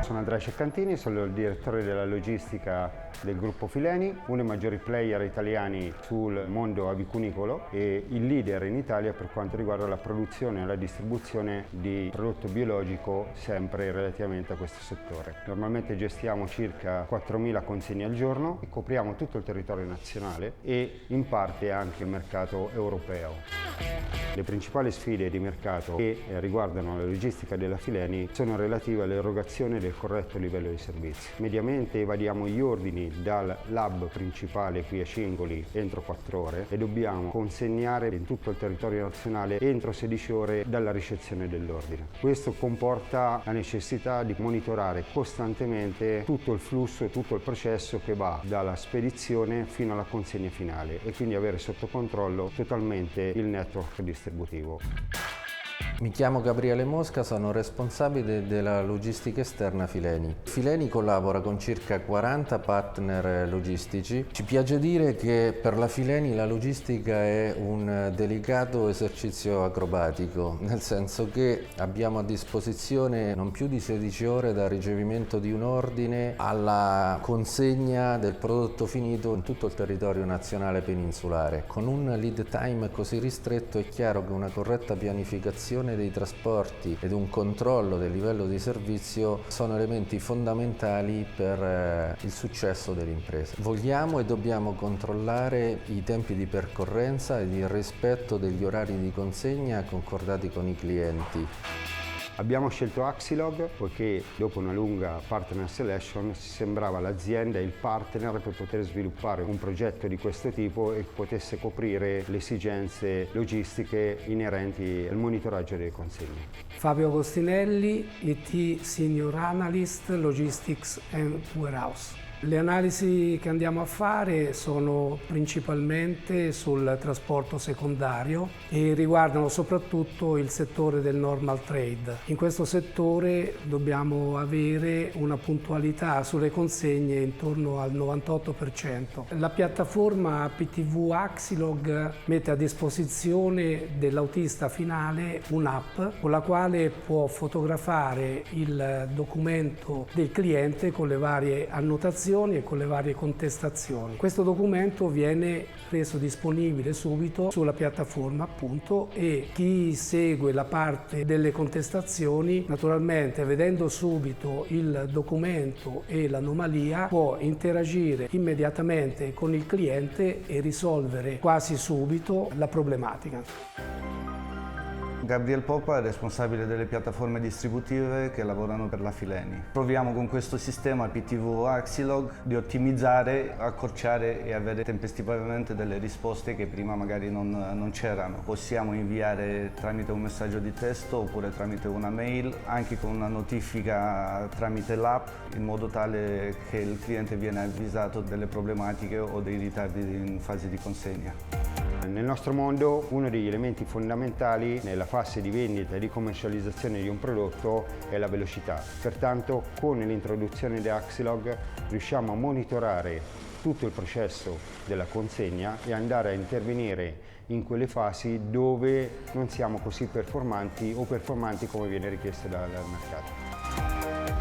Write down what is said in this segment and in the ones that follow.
Sono Andrea Ceccantini, sono il direttore della logistica del gruppo Fileni, uno dei maggiori player italiani sul mondo avicunicolo e il leader in Italia per quanto riguarda la produzione e la distribuzione di prodotto biologico sempre relativamente a questo settore. Normalmente gestiamo circa 4.000 consegne al giorno e copriamo tutto il territorio nazionale e in parte anche il mercato europeo. Le principali sfide di mercato che riguardano la logistica della Fileni sono relative all'erogazione del corretto livello di servizio. Mediamente evadiamo gli ordini dal lab principale qui a Cingoli entro 4 ore e dobbiamo consegnare in tutto il territorio nazionale entro 16 ore dalla ricezione dell'ordine. Questo comporta la necessità di monitorare costantemente tutto il flusso e tutto il processo che va dalla spedizione fino alla consegna finale e quindi avere sotto controllo totalmente il network distributivo. Mi chiamo Gabriele Mosca, sono responsabile della logistica esterna Fileni. Fileni collabora con circa 40 partner logistici. Ci piace dire che per la Fileni la logistica è un delicato esercizio acrobatico, nel senso che abbiamo a disposizione non più di 16 ore dal ricevimento di un ordine alla consegna del prodotto finito in tutto il territorio nazionale peninsulare. Con un lead time così ristretto è chiaro che una corretta pianificazione dei trasporti ed un controllo del livello di servizio sono elementi fondamentali per il successo dell'impresa. Vogliamo e dobbiamo controllare i tempi di percorrenza ed il rispetto degli orari di consegna concordati con i clienti. Abbiamo scelto Axilog poiché dopo una lunga partner selection ci sembrava l'azienda e il partner per poter sviluppare un progetto di questo tipo e che potesse coprire le esigenze logistiche inerenti al monitoraggio delle consegne. Fabio Agostinelli, IT Senior Analyst Logistics and Warehouse. Le analisi che andiamo a fare sono principalmente sul trasporto secondario e riguardano soprattutto il settore del normal trade. In questo settore dobbiamo avere una puntualità sulle consegne intorno al 98%. La piattaforma PTV Axilog mette a disposizione dell'autista finale un'app con la quale può fotografare il documento del cliente con le varie annotazioni e con le varie contestazioni. Questo documento viene reso disponibile subito sulla piattaforma appunto e chi segue la parte delle contestazioni naturalmente vedendo subito il documento e l'anomalia può interagire immediatamente con il cliente e risolvere quasi subito la problematica. Gabriel Poppa è responsabile delle piattaforme distributive che lavorano per la Fileni. Proviamo con questo sistema PTV Axilog di ottimizzare, accorciare e avere tempestivamente delle risposte che prima magari non c'erano. Possiamo inviare tramite un messaggio di testo oppure tramite una mail, anche con una notifica tramite l'app, in modo tale che il cliente viene avvisato delle problematiche o dei ritardi in fase di consegna. Nel nostro mondo uno degli elementi fondamentali nella fase di vendita e di commercializzazione di un prodotto è la velocità. Pertanto con l'introduzione di Axilog riusciamo a monitorare tutto il processo della consegna e andare a intervenire in quelle fasi dove non siamo così performanti o performanti come viene richiesto dal mercato.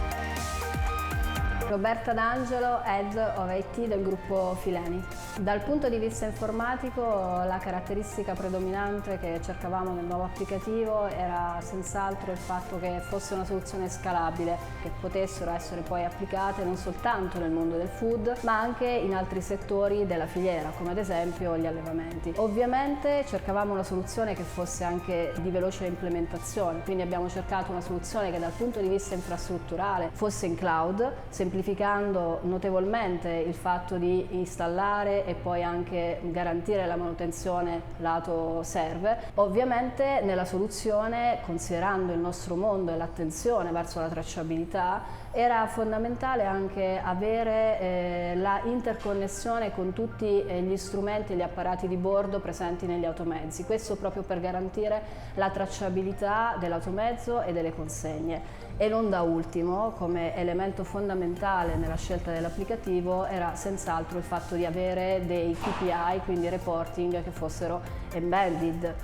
Roberta D'Angelo, Head of IT del gruppo Fileni. Dal punto di vista informatico la caratteristica predominante che cercavamo nel nuovo applicativo era senz'altro il fatto che fosse una soluzione scalabile, che potessero essere poi applicate non soltanto nel mondo del food ma anche in altri settori della filiera, come ad esempio gli allevamenti. Ovviamente cercavamo una soluzione che fosse anche di veloce implementazione, quindi abbiamo cercato una soluzione che dal punto di vista infrastrutturale fosse in cloud, semplificando notevolmente il fatto di installare e poi anche garantire la manutenzione lato server. Ovviamente nella soluzione, considerando il nostro mondo e l'attenzione verso la tracciabilità, era fondamentale anche avere la interconnessione con tutti gli strumenti e gli apparati di bordo presenti negli automezzi, questo proprio per garantire la tracciabilità dell'automezzo e delle consegne. E non da ultimo, come elemento fondamentale nella scelta dell'applicativo, era senz'altro il fatto di avere dei KPI, quindi reporting, che fossero embedded.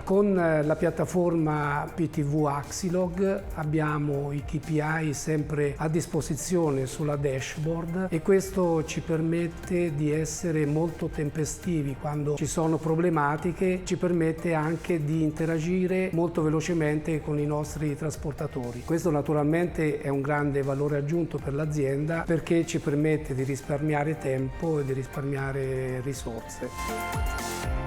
Con la piattaforma PTV Axilog abbiamo i KPI sempre a disposizione sulla dashboard e questo ci permette di essere molto tempestivi quando ci sono problematiche, ci permette anche di interagire molto velocemente con i nostri trasportatori. Questo naturalmente è un grande valore aggiunto per l'azienda perché ci permette di risparmiare tempo e di risparmiare risorse.